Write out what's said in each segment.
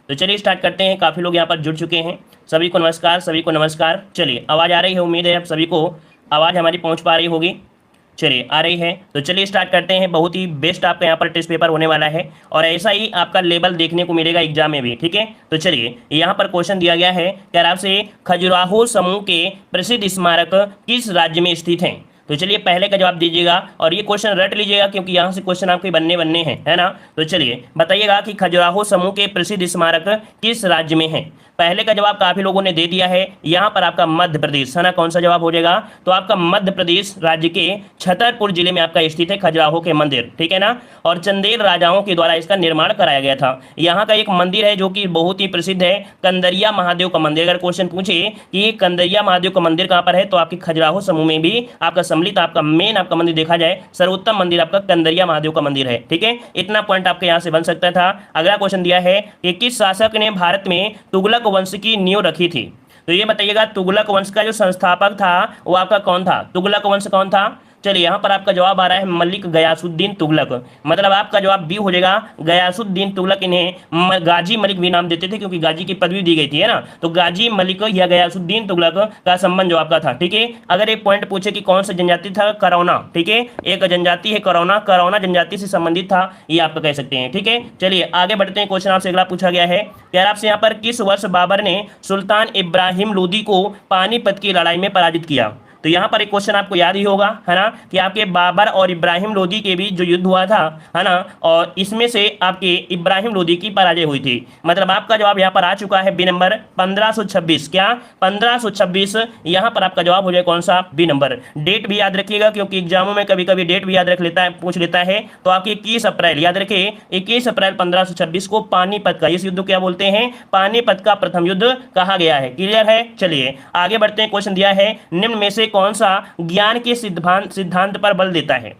तो चलिए स्टार्ट करते हैं। काफ़ी लोग यहाँ पर जुड़ चुके हैं। सभी को नमस्कार, सभी को नमस्कार। चलिए आवाज़ आ रही है, उम्मीद है आप सभी को आवाज़ हमारी पहुँच पा रही होगी। चलिए आ रही है तो चलिए स्टार्ट करते हैं। बहुत ही बेस्ट आपका यहाँ पर टेस्ट पेपर होने वाला है और ऐसा ही आपका लेवल देखने को मिलेगा एग्जाम में भी, ठीक है। तो चलिए यहाँ पर क्वेश्चन दिया गया है कि आपसे खजुराहो समूह के प्रसिद्ध स्मारक किस राज्य में स्थित हैं। तो चलिए पहले का जवाब दीजिएगा और ये क्वेश्चन रट लीजिएगा बनने यहाँ से क्वेश्चन आपके बनने हैं, है ना। तो चलिए बताइएगा कि खजुराहो समूह के प्रसिद्ध स्मारक किस राज्य में है। पहले का जवाब काफी लोगों ने दे दिया है, यहाँ पर आपका मध्य प्रदेश, है ना। कौन सा जवाब हो जाएगा, तो आपका मध्य प्रदेश राज्य के छतरपुर जिले में आपका स्थित है खजुराहो के मंदिर, ठीक है ना। और चंदेल राजाओं के द्वारा इसका निर्माण कराया गया था। यहाँ का एक मंदिर है जो कि बहुत ही प्रसिद्ध है, कंदरिया महादेव का मंदिर। अगर क्वेश्चन पूछे कि कंदरिया महादेव का मंदिर कहाँ पर है, तो आपके खजुराहो समूह में भी आपका सम्मिलित आपका मेन आपका मंदिर देखा जाए, सर्वोत्तम मंदिर आपका कंदरिया महादेव का मंदिर है, ठीक है। इतना पॉइंट आपके यहाँ से बन सकता था। अगला क्वेश्चन दिया है कि किस शासक ने भारत में तुगलक वंश की नींव रखी थी। तो ये बताइएगा तुगलक वंश का जो संस्थापक था वो आपका कौन था, तुगलक वंश कौन था। चलिए यहाँ पर आपका जवाब आ रहा है मलिक गयासुद्दीन तुगलक। मतलब आपका जवाब बी हो जाएगा गयासुद्दीन तुगलक। इन्हें गाजी मलिक भी नाम देते थे क्योंकि गाजी की पदवी दी गई थी, है ना। तो गाजी मलिक या गयासुद्दीन तुगलक का संबंध जो आपका था, ठीक है। अगर एक पॉइंट पूछे कि कौन सा जनजाति था, करौना, ठीक है। एक जनजाति है करौना, करौना जनजाति से संबंधित था, ये आप कह सकते हैं, ठीक है। चलिए आगे बढ़ते हैं। क्वेश्चन आपसे अगला पूछा गया है यार आपसे यहाँ पर किस वर्ष बाबर ने सुल्तान इब्राहिम लोदी को पानीपत की लड़ाई में पराजित किया। तो यहाँ पर एक क्वेश्चन आपको याद ही होगा, है ना, कि आपके बाबर और इब्राहिम लोदी के बीच जो युद्ध हुआ था, है ना, और इसमें से आपके इब्राहिम लोदी की पराजय हुई थी। मतलब आपका जवाब यहाँ पर आ चुका है बी नंबर 1526। क्या 1526, यहाँ पर आपका जवाब हो जाए कौन सा, बी नंबर। डेट भी याद रखिएगा क्योंकि एग्जामों में कभी कभी डेट भी याद रख लेता है, पूछ लेता है। तो आपकी 21 अप्रैल याद रखिए, 21 अप्रैल 1526 को पानीपत का, इस युद्ध को क्या बोलते हैं, पानीपत का प्रथम युद्ध कहा गया है। क्लियर है। चलिए आगे बढ़ते हैं। क्वेश्चन दिया है निम्न में से कौन सा ज्ञान के सिद्धांत पर बल देता है।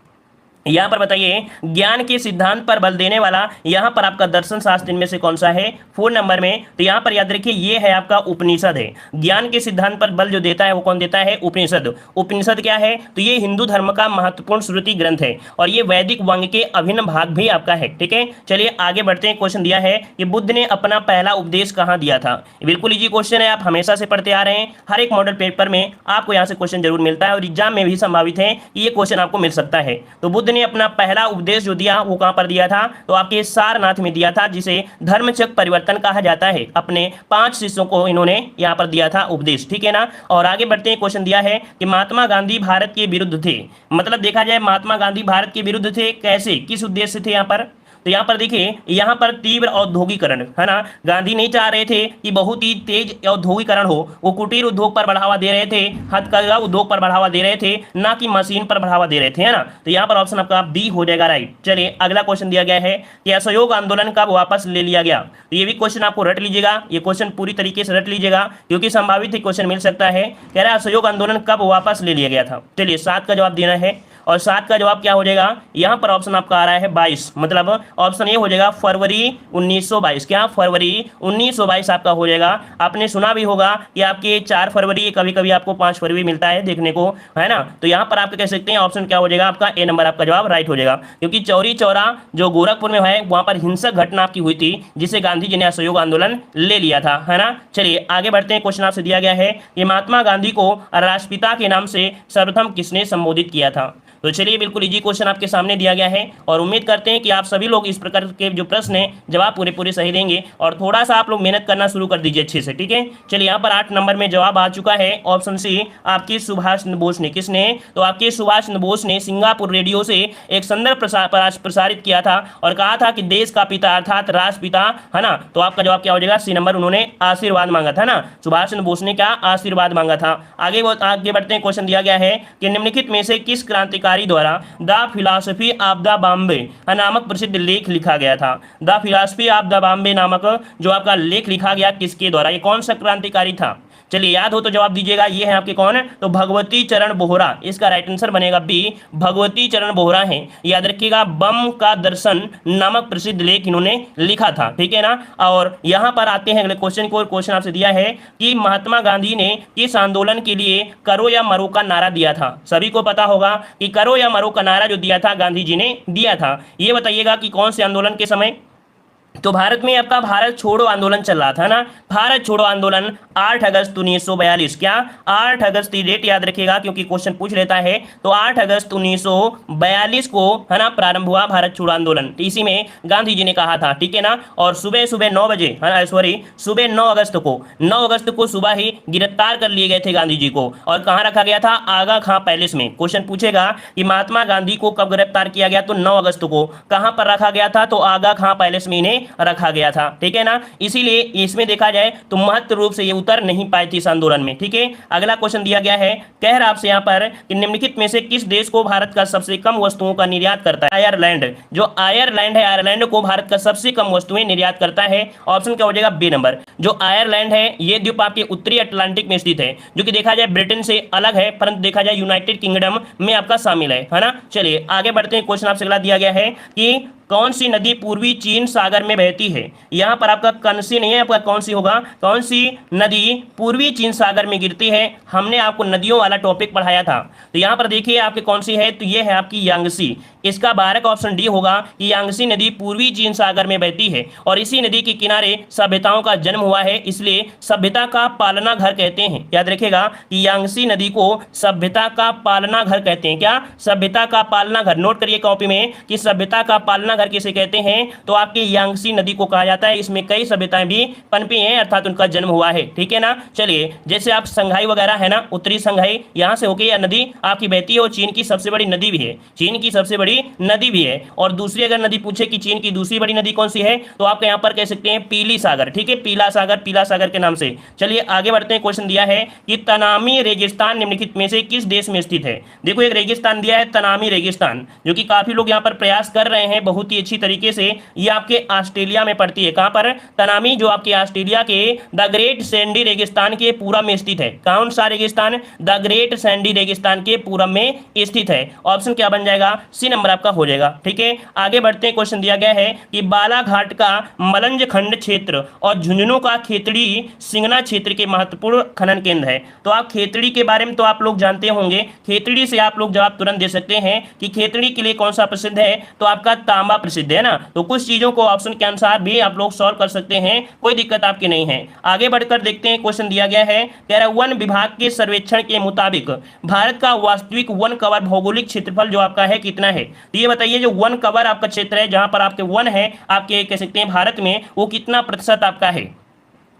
यहां पर बताइए ज्ञान के सिद्धांत पर बल देने वाला यहां पर आपका दर्शन शास्त्र इनमें से कौन सा है, 4 नंबर में। तो यहां पर याद रखिए ये है आपका उपनिषद है। ज्ञान के सिद्धांत पर बल जो देता है वो कौन देता है, उपनिषद। उपनिषद क्या है, तो ये हिंदू धर्म का महत्वपूर्ण श्रुति ग्रंथ है और ये वैदिक वांग के अभिन्न भाग भी आपका है, ठीक है। चलिए आगे बढ़ते हैं। क्वेश्चन दिया है कि बुद्ध ने अपना पहला उपदेश कहां दिया था। बिल्कुल इजी क्वेश्चन है, आप हमेशा से पढ़ते आ रहे हैं, हर एक मॉडल पेपर में आपको यहां से क्वेश्चन जरूर मिलता है और एग्जाम में भी संभावित है कि ये क्वेश्चन आपको मिल सकता है। तो बुद्ध ने अपना पहला उपदेश जो दिया वो कहां पर दिया था, तो आपके सारनाथ में दिया था, जिसे धर्मचक्र परिवर्तन कहा जाता है। अपने 5 शिष्यों को इन्होंने यहां पर दिया था उपदेश, ठीक है ना। और आगे बढ़ते हैं। क्वेश्चन दिया है कि महात्मा गांधी भारत के विरुद्ध थे। मतलब देखा जाए महात्मा गांधी भारत के विरुद्ध थे, कैसे, किस उद्देश्य से थे यहाँ पर। तो यहाँ पर देखिए यहाँ पर तीव्र औद्योगिकरण, है ना। गांधी नहीं चाह रहे थे कि बहुत ही तेज औद्योगिकरण हो, वो कुटीर उद्योग पर बढ़ावा दे रहे थे, हथकरघा उद्योग पर बढ़ावा दे रहे थे, ना कि मशीन पर बढ़ावा दे रहे थे, है ना। तो यहाँ पर ऑप्शन आपका बी हो जाएगा राइट। चलिए अगला क्वेश्चन दिया गया है कि असहयोग आंदोलन कब वापस ले लिया गया। तो ये भी क्वेश्चन आपको रट लीजिएगा, ये क्वेश्चन पूरी तरीके से रट लीजिएगा क्योंकि संभावित ही क्वेश्चन मिल सकता है। कह रहा है असहयोग आंदोलन कब वापस ले लिया गया था। चलिए 7 का जवाब देना है और 7 का जवाब क्या हो जाएगा, यहाँ पर ऑप्शन आपका आ रहा है 22। मतलब ऑप्शन ये हो जाएगा फरवरी 1922। क्या फरवरी 1922 आपका हो जाएगा। आपने सुना भी होगा कि आपके 4 फरवरी, कभी कभी आपको 5 फरवरी मिलता है देखने को, है ना। तो यहाँ पर आप कह सकते हैं ऑप्शन क्या हो जाएगा आपका ए नंबर आपका जवाब राइट हो जाएगा क्योंकि चौरी चौरा जो गोरखपुर में है वहां पर हिंसक घटना आपकी हुई थी जिसे गांधी जी ने असहयोग आंदोलन ले लिया था, है ना। चलिए आगे बढ़ते हैं। क्वेश्चन आपसे दिया गया है कि महात्मा गांधी को राष्ट्रपिता के नाम से सर्वप्रथम किसने संबोधित किया था। तो चलिए बिल्कुल इजी क्वेश्चन आपके सामने दिया गया है और उम्मीद करते हैं कि आप सभी लोग इस प्रकार के जो प्रश्न हैं जवाब पूरे सही देंगे और थोड़ा सा आप लोग मेहनत करना शुरू कर दीजिए अच्छे से, ठीक है। चलिए यहाँ पर 8 नंबर में जवाब आ चुका है ऑप्शन सी, आपके सुभाष चंद्र बोस ने। किसने, तो आपके सुभाष चंद्र बोस ने सिंगापुर रेडियो से एक संदर्भ प्रसारित किया था और कहा था कि देश का पिता अर्थात राष्ट्रपिता, है ना। तो आपका जवाब क्या हो जाएगा, सी नंबर। उन्होंने आशीर्वाद मांगा था ना, सुभाष चंद्र बोस ने क्या आशीर्वाद मांगा था। आगे बढ़ते हैं। क्वेश्चन दिया गया है कि निम्नलिखित में से किस क्रांतिकारी द्वारा the philosophy of the Bombay नामक प्रसिद्ध लेख लिखा गया था। The philosophy of the Bombay नामक जो आपका लेख लिखा गया किसके द्वारा, ये कौन सा क्रांतिकारी था। चलिए याद हो तो जवाब दीजिएगा। ये है आपके कौन, तो भगवती चरण बोहरा। इसका राइट आंसर बनेगा बी, भगवती चरण बोहरा है। याद रखिएगा बम का दर्शन नामक प्रसिद्ध लेख इन्होंने लिखा था, ठीक है ना। और यहां पर आते हैं अगले क्वेश्चन को। क्वेश्चन आपसे दिया है कि महात्मा गांधी ने किस आंदोलन के लिए करो या मरो का नारा दिया था। सभी को पता होगा कि करो या मरो का नारा जो दिया था गांधी जी ने दिया था। ये बताइएगा कि कौन से आंदोलन के समय, तो भारत में आपका भारत छोड़ो आंदोलन चल रहा था ना, भारत छोड़ो आंदोलन 8 अगस्त 1942, क्या 8 अगस्त, डेट याद रखिएगा क्योंकि क्वेश्चन पूछ लेता है। तो 8 अगस्त 1942 को है ना प्रारंभ हुआ भारत छोड़ो आंदोलन। तो इसी में गांधी जी ने कहा था, ठीक है ना। और सुबह सुबह 9 बजे, सॉरी सुबह 9 अगस्त को सुबह ही गिरफ्तार कर लिए गए थे गांधी जी को। और कहाँ रखा गया था? आगा खां पैलेस में। क्वेश्चन पूछेगा कि महात्मा गांधी को कब गिरफ्तार किया गया, तो 9 अगस्त को। कहां पर रखा गया था? तो आगा खां पैलेस में इन्हें रखा गया था, ठीक है ना। इसीलिए इसमें देखा जाए तो महत्व रूप से ये उतर नहीं पाई थी इस आंदोलन में, ठीक है। अगला क्वेश्चन दिया गया है, कह रहा आपसे यहां पर कि निम्नलिखित में से किस देश को भारत का सबसे कम वस्तुओं का निर्यात करता है? आयरलैंड। जो आयरलैंड है, आयरलैंड को भारत का सबसे कम वस्तुएं निर्यात करता है। ऑप्शन क्या हो जाएगा? B number. जो आयरलैंड है ये द्वीप आपके उत्तरी अटलांटिक में स्थित है, जो कि देखा जाए ब्रिटेन से अलग है, परंतु देखा जाए यूनाइटेड किंगडम में आपका शामिल है ना। चलिए आगे बढ़ते हैं। क्वेश्चन आपसे अगला दिया गया है कि कौन सी नदी पूर्वी चीन सागर में बहती है? यहां पर आपका कौनसी नहीं है, आपका कौन सी होगा? कौन सी नदी पूर्वी चीन सागर में गिरती है? हमने आपको नदियों वाला टॉपिक पढ़ाया था। तो यहां पर देखिए आपके कौन सी है, तो ये है आपकी यांगसी। इसका 12 का ऑप्शन डी होगा कि यांगसी नदी पूर्वी चीन सागर में बहती है और इसी नदी के किनारे सभ्यताओं का जन्म हुआ है, इसलिए सभ्यता का पालना घर कहते हैं। याद रखिएगा कि यांगसी नदी को सभ्यता का पालना घर कहते हैं। क्या? सभ्यता का पालना घर। नोट करिए कॉपी में कि सभ्यता का पालना घर किसे कहते हैं? तो आपके यांगसी नदी को कहा जाता है। इसमें कई सभ्यताएं भी पनपी हैं, अर्थात उनका जन्म हुआ है, ठीक है ना। चलिए जैसे आप संघाई वगैरह है ना, उत्तरी संघाई, यहां से होकर यह नदी आपकी बहती है और चीन की सबसे बड़ी नदी भी है, चीन की सबसे बड़ी नदी भी है। और दूसरी अगर नदी पूछे कि चीन की दूसरी बड़ी नदी कौन सी है, तो आप यहां पर कह सकते हैं पीली सागर, ठीक है, पीला सागर के नाम से। चलिए आगे बढ़ते हैं। क्वेश्चन दिया है कि तनामी रेगिस्तान निम्नलिखित में से किस देश में स्थित है? देखो एक रेगिस्तान दिया है, तनामी रेगिस्तान, जो कि काफी लोग यहां पर प्रयास कर रहे हैं बहुत ही अच्छी तरीके से। ये आपके ऑस्ट्रेलिया में पड़ती है। कहां पर? तनामी, जो आपके ऑस्ट्रेलिया के द ग्रेट सैंडी रेगिस्तान के पूरब में स्थित है। कौन सा रेगिस्तान? द ग्रेट सैंडी रेगिस्तान के पूरब में स्थित है। ऑप्शन क्या बन जाएगा? सी नंबर आपका हो जाएगा, ठीक है। आगे बढ़ते हैं। क्वेश्चन दिया गया है कि बालाघाट का मलंज खंड क्षेत्र और झुंझुनू का खेतड़ी सिंगना क्षेत्र के महत्वपूर्ण खनन केंद्र है। तो आप खेतड़ी के बारे में तो आप लोग जानते होंगे, खेतड़ी से आप लोग जवाब तुरंत दे सकते हैं कि खेतड़ी के लिए कौन सा प्रसिद्ध है, तो आपका तांबा प्रसिद्ध है ना। तो कुछ चीजों को ऑप्शन के अनुसार भी आप लोग सॉल्व कर सकते हैं, कोई दिक्कत आपकी नहीं है। आगे बढ़कर देखते हैं। क्वेश्चन दिया गया है, कह रहा वन विभाग के सर्वेक्षण के मुताबिक भारत का वास्तविक वन कवर भौगोलिक क्षेत्रफल जो आपका है कितना है? तो ये बताइए जो वन कवर आपका क्षेत्र है, जहां पर आपके वन है आपके कह सकते हैं भारत में, वो कितना प्रतिशत आपका है?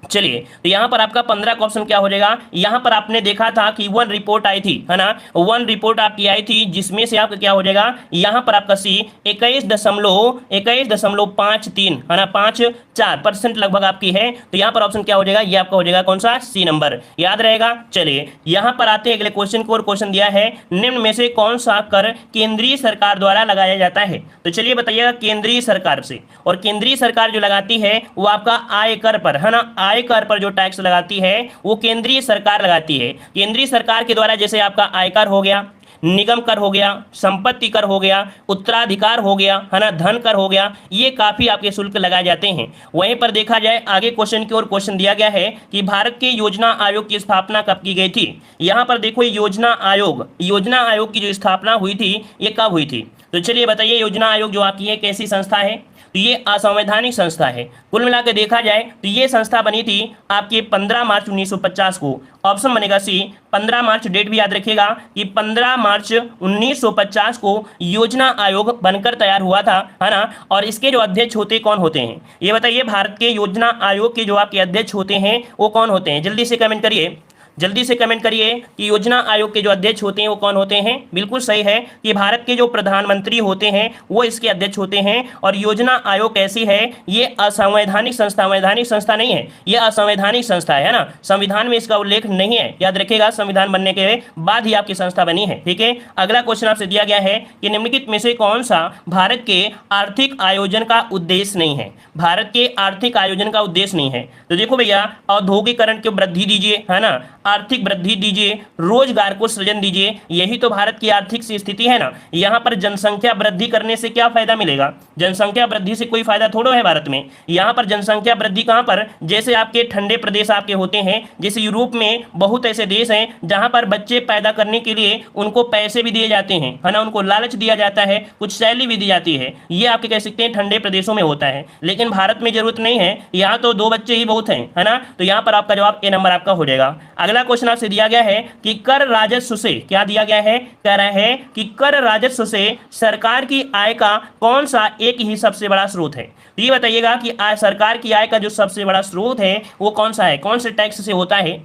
चलिए तो यहां पर आपका 15 का ऑप्शन क्या हो जाएगा? यहां पर आपने देखा था कि वन रिपोर्ट आई थी, है ना, वन रिपोर्ट आपकी आई थी, जिसमें से आपका क्या हो जाएगा? यहां पर आपका सी 21.53 है ना, 5.4% लगभग आपकी है। तो यहां पर ऑप्शन क्या हो जाएगा? ये आपका हो जाएगा कौन सा? सी नंबर, याद रहेगा। चलिए यहां पर आते हैं अगले क्वेश्चन को, और क्वेश्चन दिया है निम्न में से कौन सा कर केंद्रीय सरकार द्वारा लगाया जाता है? तो चलिए बताइएगा केंद्रीय सरकार से, और केंद्रीय सरकार जो लगाती है वो आपका आयकर पर, है ना, आयकर पर जो टैक्स लगाती है वो केंद्रीय सरकार लगाती है। केंद्रीय सरकार के द्वारा जैसे आपका आयकर हो गया, निगम कर हो गया, संपत्ति कर हो गया, उत्तराधिकार हो गया, है ना, धन कर हो गया, ये काफी आपके शुल्क लगाए जाते हैं। वहीं पर देखा जाए आगे क्वेश्चन की ओर, क्वेश्चन दिया गया है कि भारत के योजना आयोग की स्थापना कब की गई थी? यहां पर देखो योजना आयोग की जो स्थापना हुई थी ये कब हुई थी? तो चलिए बताइए योजना आयोग जो आपकी है कैसी संस्था है? तो ये असंवैधानिक संस्था है। कुल मिलाकर देखा जाए तो ये संस्था बनी थी आपके 15 मार्च 1950 को। ऑप्शन बनेगा सी 15 मार्च, डेट भी याद रखिएगा कि 15 मार्च 1950 को योजना आयोग बनकर तैयार हुआ था, है ना। और इसके जो अध्यक्ष होते कौन होते हैं ये बताइए? भारत के योजना आयोग के जो आपके अध्यक्ष होते हैं वो कौन होते हैं? जल्दी से कमेंट करिए, जल्दी से कमेंट करिए कि योजना आयोग के जो अध्यक्ष होते हैं वो कौन होते हैं। बिल्कुल सही है कि भारत के जो प्रधानमंत्री होते हैं वो इसके अध्यक्ष होते हैं। और योजना आयोग कैसी है? ये असंवैधानिक संस्था, वैधानिक संस्था नहीं है, ये असंवैधानिक संस्था है ना। संविधान में इसका उल्लेख नहीं है, याद रखिएगा, संविधान बनने के बाद ही आपकी संस्था बनी है, ठीक है। अगला क्वेश्चन आपसे दिया गया है कि निम्नलिखित में से कौन सा भारत के आर्थिक आयोजन का उद्देश्य नहीं है? भारत के आर्थिक आयोजन का उद्देश्य नहीं है। तो देखो भैया, औद्योगिकरण की वृद्धि दीजिए, है ना, आर्थिक वृद्धि दीजिए, रोजगार को सृजन दीजिए। यही तो भारत की आर्थिक स्थिति है ना। यहाँ पर जनसंख्या वृद्धि करने से क्या फायदा मिलेगा? जनसंख्या वृद्धि से कोई फायदा थोड़ा है भारत में। यहाँ पर जनसंख्या वृद्धि कहाँ पर, जैसे आपके ठंडे प्रदेश आपके होते हैं, जैसे यूरोप में बहुत ऐसे देश हैं जहां पर बच्चे पैदा करने के लिए उनको पैसे भी दिए जाते हैं, है ना, उनको लालच दिया जाता है, कुछ सैलरी भी दी जाती है। ये आपके कह सकते हैं ठंडे प्रदेशों में होता है, लेकिन भारत में जरूरत नहीं है। यहाँ तो 2 बच्चे ही बहुत हैं, है ना। तो यहाँ पर आपका जवाब ए नंबर आपका हो जाएगा। अगला क्वेश्चन आपसे दिया गया है कि कर राजस्व से, क्या दिया गया है, कह रहा है कि कर राजस्व से सरकार की आय का कौन सा एक ही सबसे बड़ा स्रोत है। तो ये बताइएगा कि सरकार की आय का जो सबसे बड़ा स्रोत है वो कौन सा है, कौन से टैक्स से होता है।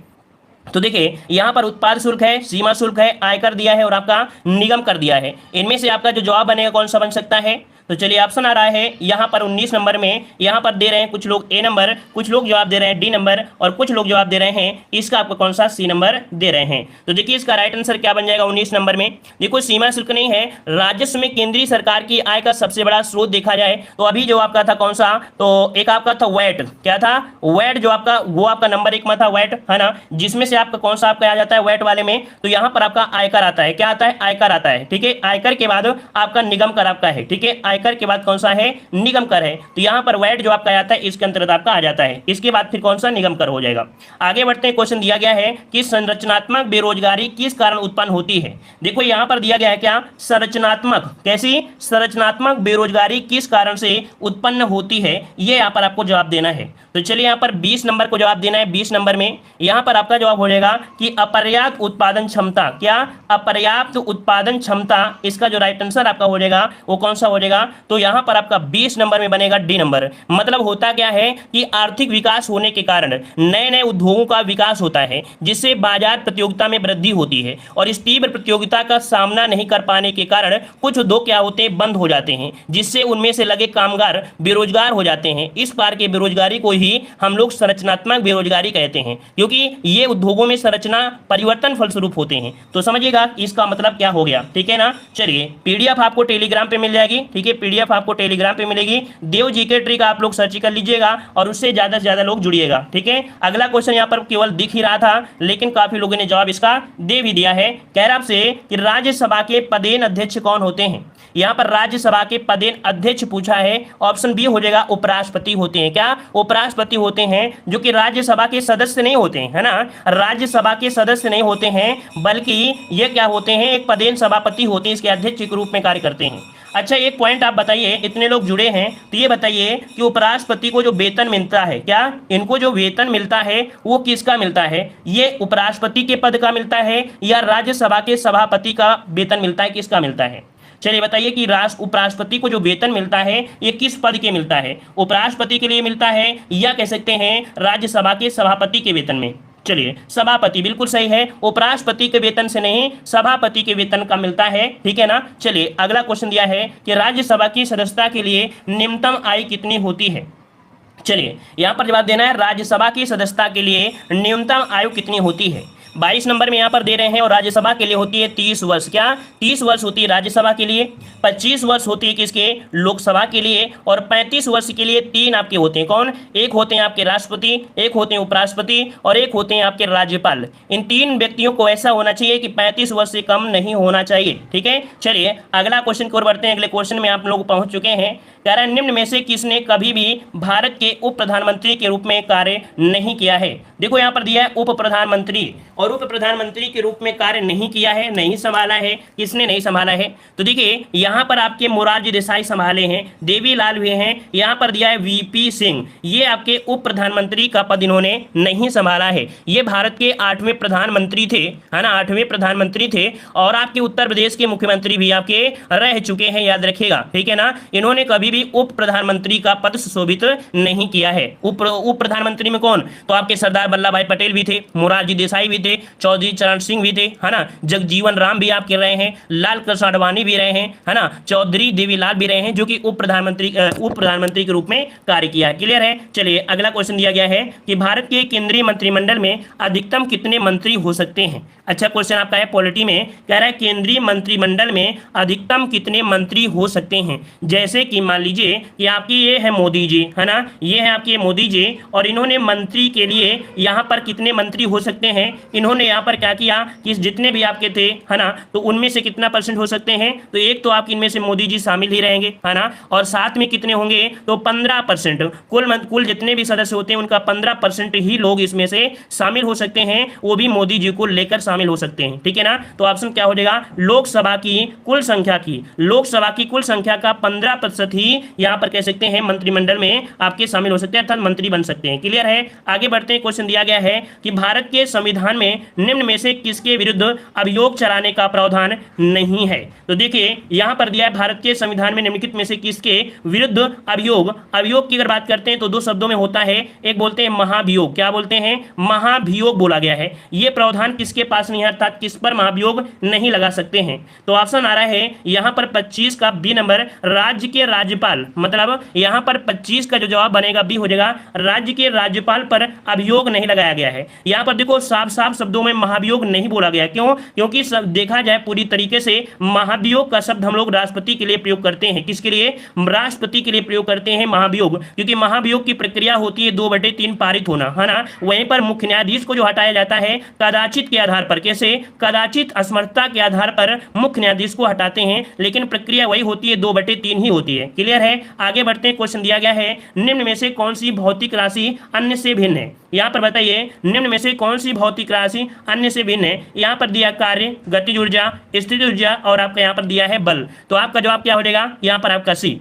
तो देखिए यहाँ पर उत्पाद शुल्क है, सीमा शुल्क है, आयकर दिया है और आपका निगम कर दिया है। इनमें से आपका जो जवाब बनेगा कौन सा बन सकता है। तो चलिए ऑप्शन आ रहा है यहाँ पर 19 नंबर में, यहाँ पर दे रहे हैं कुछ लोग ए नंबर, कुछ लोग जवाब दे रहे हैं डी नंबर और कुछ लोग जवाब दे रहे हैं इसका आपको कौन सा सी नंबर दे रहे हैं। तो देखिए इसका राइट आंसर क्या बन जाएगा 19 नंबर में। देखो सीमा शुल्क नहीं है, राजस्व में केंद्रीय सरकार की आय का सबसे बड़ा स्रोत देखा जाए तो अभी जो आपका था कौन सा, तो एक आपका था वैट, क्या था वैट, जो आपका वो आपका नंबर 1 में था वैट, है ना, जिसमें से आपका कौन सा आपका आ जाता है वैट वाले में। तो यहाँ पर आपका आयकर आता है, क्या आता है, आयकर आता है, ठीक है। आयकर के बाद आपका निगम कर आपका है, ठीक है। आयकर के बाद कौन सा है, निगम कर है। तो यहां पर वैट जो आपका आता है इसके अंतर्गत आपका आ जाता है। इसके बाद फिर कौन सा, निगम कर हो जाएगा। आगे बढ़ते हैं, क्वेश्चन दिया गया है कि संरचनात्मक बेरोजगारी किस कारण उत्पन्न होती है। देखो यहां पर दिया गया है क्या, संरचनात्मक, कैसी, संरचनात्मक बेरोजगारी किस कारण से उत्पन्न होती है, ये यहां पर आपको जवाब देना है। तो चलिए यहां पर 20 नंबर को जवाब देना है। 20 नंबर में यहां पर आपका जवाब हो जाएगा कि अपर्याप्त उत्पादन क्षमता, क्या, अपर्याप्त उत्पादन क्षमता, इसका जो राइट आंसर आपका हो जाएगा वो कौन सा हो जाएगा। तो यहां पर आपका 20 नंबर में बनेगा डी नंबर। मतलब होता क्या है कि आर्थिक विकास होने के कारण नए नए उद्योगों का विकास होता है, जिससे बाजार प्रतियोगिता में वृद्धि होती है और इस तीव्र प्रतियोगिता का सामना नहीं कर पाने के कारण कुछ उद्योग क्या होते हैं, बंद हो जाते हैं, जिससे उनमें से लगे कामगार बेरोजगार हो जाते हैं। इस प्रकार के बेरोजगारी को ही हम लोग संरचनात्मक बेरोजगारी कहते हैं, क्योंकि ये उद्योगों में संरचना परिवर्तन फलस्वरूप होते हैं। तो समझिएगा इसका मतलब क्या हो गया, ठीक है ना। चलिए पीडीएफ आपको टेलीग्राम पे मिल जाएगी, ठीक है, पीडीएफ आपको टेलीग्राम पे मिलेगी। देव जीके ट्रिक आप लोग सर्च कर लीजिएगा और उससे ज्यादा से ज्यादा लोग जुड़िएगा, ठीक है। अगला क्वेश्चन यहाँ पर केवल दिख ही रहा था, लेकिन काफी लोगों ने जवाब इसका दे भी दिया है। कह रहा आपसे कि राज्यसभा के पदेन अध्यक्ष कौन होते हैं। यहाँ पर राज्यसभा के पदेन अध्यक्ष पूछा है, ऑप्शन बी हो जाएगा उपराष्ट्रपति होते हैं। क्या, उपराष्ट्रपति होते हैं, जो कि राज्यसभा के सदस्य नहीं होते हैं, है ना, राज्यसभा के सदस्य नहीं होते हैं, बल्कि ये क्या होते हैं, एक पदेन सभापति होते हैं, इसके अध्यक्ष के रूप में कार्य करते हैं। अच्छा एक पॉइंट आप बताइए, इतने लोग जुड़े हैं तो ये बताइए कि उपराष्ट्रपति को जो वेतन मिलता है, क्या इनको जो वेतन मिलता है वो किसका मिलता है, ये उपराष्ट्रपति के पद का मिलता है या राज्यसभा के सभापति का वेतन मिलता है, किसका मिलता है। चलिए बताइए कि उपराष्ट्रपति को जो वेतन मिलता है ये किस पद के मिलता है, उपराष्ट्रपति के लिए मिलता है या कह सकते हैं राज्यसभा के सभापति के वेतन में। चलिए सभापति बिल्कुल सही है, उपराष्ट्रपति के वेतन से नहीं सभापति के वेतन का मिलता है, ठीक है ना। चलिए अगला क्वेश्चन दिया है कि राज्यसभा की सदस्यता के लिए न्यूनतम आयु कितनी होती है। चलिए यहाँ पर जवाब देना है, राज्यसभा की सदस्यता के लिए न्यूनतम आयु कितनी होती है। 22 नंबर में यहाँ पर दे रहे हैं और राज्यसभा के लिए होती है 30 वर्ष। क्या 30 वर्ष होती है राज्यसभा के लिए, 25 वर्ष होती है किसके, लोकसभा के लिए, और 35 वर्ष के लिए 3 आपके होते हैं। कौन, एक होते हैं आपके राष्ट्रपति, एक होते हैं उपराष्ट्रपति और एक होते हैं आपके राज्यपाल। इन 3 व्यक्तियों को ऐसा होना चाहिए कि 35 वर्ष से कम नहीं होना चाहिए, ठीक है। चलिए अगला क्वेश्चन की ओर बढ़ते हैं। अगले क्वेश्चन में आप लोग पहुंच चुके हैं। कह रहा है निम्न में से किसने कभी भी भारत के उप प्रधानमंत्री के रूप में कार्य नहीं किया है। देखो यहाँ पर दिया है उप प्रधानमंत्री, और उप प्रधानमंत्री के रूप में कार्य नहीं किया है, नहीं संभाला है, किसने नहीं संभाला है। तो देखिए यहाँ पर आपके मोरारजी देसाई संभाले हैं, देवीलाल भी हैं, यहाँ पर दिया है वीपी सिंह, ये आपके उप प्रधानमंत्री का पद इन्होंने नहीं संभाला है। ये भारत के 8वें प्रधानमंत्री थे, है ना, 8वें प्रधानमंत्री थे, और आपके उत्तर प्रदेश के मुख्यमंत्री भी आपके रह चुके हैं, याद रखिएगा, ठीक है ना। इन्होंने कभी भी उप प्रधानमंत्री का पद सुशोभित नहीं किया है। उप प्रधानमंत्री में कौन, तो आपके सरदार वल्लभ भाई पटेल भी थे, मोरारजी देसाई भी थे, चौधरी चरण सिंह भी थे, है ना, जगजीवन राम भी आपके रहे हैं, लाल कृष्ण आडवाणी भी रहे हैं, है ना, चौधरी देवीलाल भी रहे हैं, जो कि उप प्रधानमंत्री के रूप में कार्य किया है। क्लियर है। चलिए अगला क्वेश्चन दिया गया है कि भारत के केंद्रीय मंत्रिमंडल में अधिकतम कितने मंत्री हो सकते हैं। अच्छा क्वेश्चन आपका है पॉलिटी में, कह रहा है केंद्रीय मंत्रिमंडल में अधिकतम कितने मंत्री हो सकते हैं। जैसे कि मान लीजिए कि आपकी ये है मोदी जी, है ना, ये है आपके मोदी जी, और इन्होंने मंत्री के लिए यहाँ पर कितने मंत्री हो सकते हैं, इन्होंने यहाँ पर क्या किया कि जितने भी आपके थे, है ना, तो उनमें से कितना परसेंट हो सकते हैं, तो एक तो आपके इनमें से मोदी जी शामिल ही रहेंगे, है ना, और साथ में कितने होंगे, तो 15%। कुल जितने भी सदस्य होते हैं उनका 15% ही लोग इसमें से शामिल हो सकते हैं, वो भी मोदी जी को लेकर शामिल हो सकते हैं, ठीक है ना। तो ऑप्शन क्या हो जाएगा, लोकसभा की कुल संख्या का 15% ही यहां पर कह सकते हैं मंत्रिमंडल में आपके शामिल हो सकते हैं, अर्थात मंत्री बन सकते हैं। क्लियर है। आगे बढ़ते हैं। क्वेश्चन दिया गया है कि भारत के संविधान में निम्न में से किसके विरुद्ध अभियोग चलाने का प्रावधान नहीं है। तो देखिए यहां पर दिया है भारत के संविधान में निम्नलिखित में से किसके विरुद्ध अभियोग की अगर बात करते हैं तो दो शब्दों में होता है, एक बोलते हैं महाभियोग, क्या बोलते हैं, महाभियोग बोला गया है। यह प्रावधान किसके पास नहीं है, अर्थात किस पर महाभियोग नहीं लगा सकते हैं। तो ऑप्शन आ रहा है यहां पर 25 का बी नंबर, राज्य के राज्यपाल, मतलब यहां पर 25 का जो जवाब बनेगा बी हो जाएगा, राज्य के राज्यपाल पर अभियोग नहीं लगाया गया है। यहां पर देखो साफ साफ शब्दों में महाभियोग नहीं बोला गया, क्यों, क्योंकि सब देखा जाए पूरी तरीके से महाभियोग का शब्द हम लोग राष्ट्रपति के लिए प्रयोग करते हैं। किसके लिए, राष्ट्रपति के लिए प्रयोग करते हैं महाभियोग, क्योंकि महाभियोग की प्रक्रिया होती है 2/3 पारित होना, है ना। वहीं पर मुख्य न्यायाधीश को जो हटाया जाता है कदाचित के आधार पर, कैसे, कदाचित असमर्थता के आधार पर मुख्य न्यायाधीश को हटाते हैं, लेकिन प्रक्रिया वही होती है 2/3 ही होती है। क्लियर है। आगे बढ़ते हैं। क्वेश्चन दिया गया है निम्न में से कौन सी भौतिक राशि अन्य से भिन्न है। यहां पर बताइए निम्न में से कौन सी भौतिक राशि अन्य से भिन्न है। यहां पर दिया कार्य, गतिज ऊर्जा, स्थितिज ऊर्जा और आपका यहां पर दिया है बल। तो आपका जवाब क्या हो जाएगा, यहां पर आपका सी,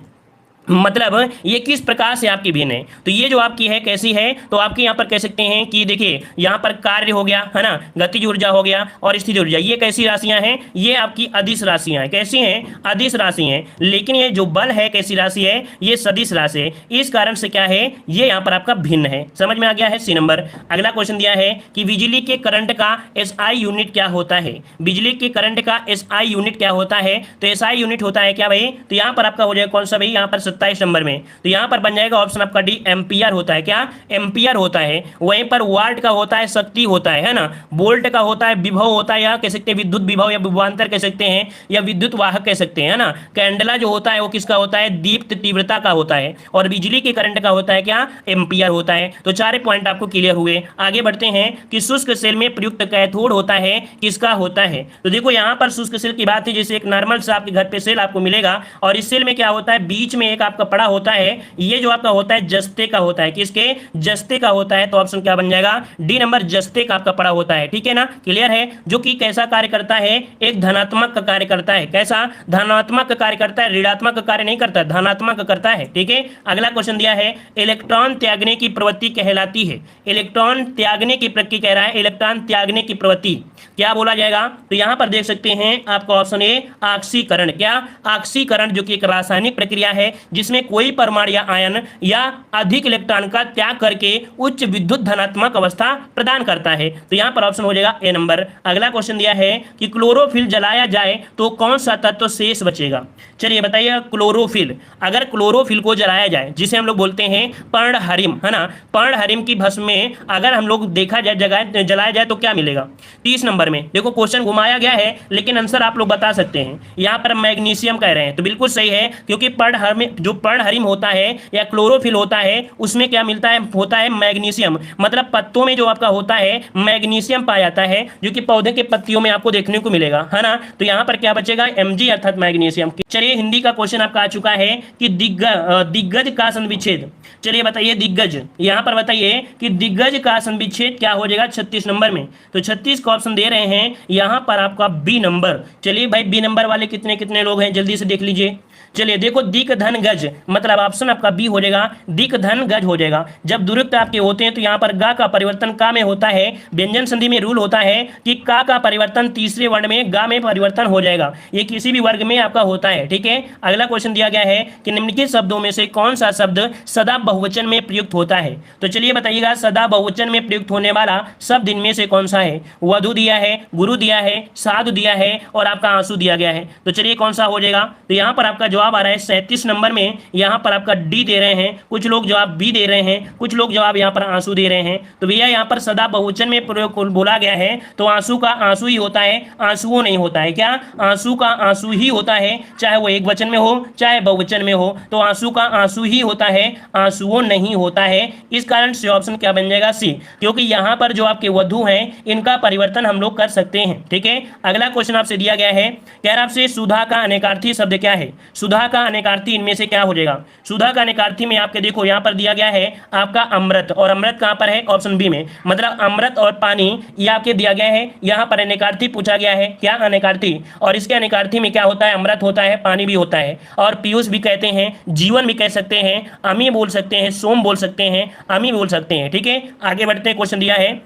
मतलब ये किस प्रकार से आपकी भिन्न है। तो ये जो आपकी है कैसी है, तो आपके यहाँ पर कह सकते हैं कि देखिए यहाँ पर कार्य हो गया, है ना, गतिज ऊर्जा हो गया और स्थिति ऊर्जा, ये कैसी राशियां हैं, ये आपकी अदिश राशियां हैं। कैसी हैं, अदिश राशि हैं। लेकिन ये जो बल है कैसी राशि है, ये सदिश राशि है। इस कारण से क्या है, ये यहाँ पर आपका भिन्न है। समझ में आ गया है, सी नंबर। अगला क्वेश्चन दिया है कि बिजली के करंट का SI यूनिट क्या होता है। बिजली के करंट का SI यूनिट क्या होता है, तो SI यूनिट होता है क्या भाई, तो यहाँ पर आपका हो जाएगा कौन सा भाई, यहाँ पर 27 नंबर में, तो यहां पर बन जाएगा ऑप्शन आपका डी, एम्पियर होता है। क्या, एम्पियर होता है। वहीं पर वाट का होता है शक्ति होता है ना, वोल्ट का होता है विभव होता है, या कह सकते हैं विद्युत विभव या विभवांतर कह सकते हैं, या विद्युत वाहक कह सकते हैं, ना। कैंडला जो होता है वो किसका होता है, दीप्त तीव्रता का होता है। और बिजली के करंट का होता है क्या, एम्पियर होता है। तो चार पॉइंट आपको क्लियर हुए। आगे बढ़ते हैं कि शुष्क सेल में प्रयुक्त कैथोड होता है, किसका होता है। तो देखो यहां पर शुष्क सेल की बात है, जैसे एक नॉर्मल सा आपके घर पे सेल आपको मिलेगा, और इस सेल में क्या होता है, बीच में एक आपका पड़ा होता है, ये जो आपका होता है जस्ते का होता है। किसके, जस्ते का होता है। तो ऑप्शन क्या बन जाएगा, डी नंबर, जस्ते का आपका पड़ा होता है। ठीक है ना, क्लियर है। जो कि कैसा कार्य करता है, एक धनात्मक का कार्य करता है। कैसा, धनात्मक का कार्य करता है, ऋणात्मक का कार्य नहीं करता, धनात्मक करता है। ठीक है। अगला क्वेश्चन दिया है इलेक्ट्रॉन त्यागने की प्रवृत्ति कहलाती है। इलेक्ट्रॉन त्यागने की प्रक्रिया कह रहा है, इलेक्ट्रॉन त्यागने की प्रवृत्ति क्या बोला जाएगा, तो यहां पर देख सकते हैं आपका ऑप्शन ए, ऑक्सीकरण। क्या, ऑक्सीकरण, जो कि एक रासायनिक प्रक्रिया है जिसमें कोई परमाणु या आयन या अधिक इलेक्ट्रॉन का त्याग करके उच्च विद्युत धनात्मक अवस्था प्रदान करता है। तो यहां पर ऑप्शन हो जाएगा ए नंबर। अगला क्वेश्चन दिया है कि क्लोरोफिल जलाया जाए तो कौन सा तत्व शेष बचेगा। चलिए बताइए, क्लोरोफिल, अगर क्लोरोफिल को जलाया जाए, जिसे हम लोग बोलते हैं पर्णहरिम, है ना, पर्णहरिम की भस्म में अगर हम लोग देखा जाए जलाया जाए तो क्या मिलेगा। 30 नंबर में देखो क्वेश्चन घुमाया गया है, लेकिन आंसर आप लोग बता सकते हैं। यहां पर मैग्नीशियम कह रहे हैं, तो बिल्कुल सही है, क्योंकि पर्णहरिम होता है या क्लोरोफिल होता है, उसमें क्या मिलता है, होता है मैग्नीशियम। मतलब पत्तों में जो आपका होता है मैग्नीशियम पाया जाता है, जो कि पौधे के पत्तियों में आपको देखने को मिलेगा, है ना। तो यहां पर क्या बचेगा, Mg अर्थात मैग्नीशियम। चलिए हिंदी का क्वेश्चन आपका आ चुका है कि दिग्गज का संविच्छेद। चलिए बताइए दिग्गज, यहां पर बताइए कि दिग्गज का संविच्छेद क्या हो जाएगा 36 नंबर में। तो 36 का ऑप्शन दे रहे हैं यहां पर आपका बी नंबर। चलिए भाई बी नंबर वाले कितने कितने लोग हैं जल्दी से देख लीजिए। चलिए देखो दिक धन गज, मतलब ऑप्शन आपका बी हो जाएगा, दिक धन गज हो जाएगा। जब दुरुक्त आपके होते हैं तो यहाँ पर गा का परिवर्तन का में होता है। व्यंजन संधि में रूल होता है कि का परिवर्तन तीसरे वर्ण में गा में परिवर्तन हो जाएगा। ये किसी भी वर्ग में आपका होता है। ठीक है। अगला क्वेश्चन दिया गया है कि निम्नलिखित शब्दों में से कौन सा शब्द सदा बहुवचन में प्रयुक्त होता है। तो चलिए बताइएगा सदा बहुवचन में प्रयुक्त होने वाला शब्द इनमें से कौन सा है। वधु दिया है, गुरु दिया है, साधु दिया है और आपका आंसू दिया गया है। तो चलिए कौन सा हो जाएगा, तो यहाँ पर आपका जवाब आ रहा है 37 नंबर में, यहाँ पर आपका डी दे रहे हैं, कुछ लोग जवाब बी दे रहे हैं, कुछ लोग जवाब यहाँ पर आंसू दे रहे हैं। तो भैया यहाँ पर सदा बहुवचन में प्रयोग बोला गया है, तो आंसू का आंसू ही होता है, आंसुओं नहीं होता है। क्या? आंसू का आंसू ही होता है, चाहे वो एक वचन में हो चाहे बहुवचन में हो, तो आंसू का आंसू ही होता है, आंसुओं नहीं होता है। इस कारण से ऑप्शन क्या बन जाएगा? सी, क्योंकि यहाँ पर जो आपके वधु हैं इनका परिवर्तन हम लोग कर सकते हैं। ठीक है, अगला क्वेश्चन आपसे दिया गया है, कह रहा आपसे सुधा का अनेकार्थी शब्द क्या है? सुधा का अनेकार्थी इनमें से क्या हो जाएगा? सुधा का अनेकार्थी में आपके देखो यहाँ पर दिया गया है आपका अमृत, और अमृत कहाँ पर है? ऑप्शन बी में, मतलब अमृत और पानी ये आपके दिया गया है। यहाँ पर अनेकार्थी पूछा गया है, क्या अनेकार्थी, और इसके अनेकार्थी में क्या होता है? अमृत होता है, पानी भी होता है, और पीयूष भी कहते हैं, जीवन भी कह सकते हैं, अमी बोल सकते हैं, सोम बोल सकते हैं, अमी बोल सकते हैं। ठीक है, आगे बढ़ते हैं। क्वेश्चन दिया है,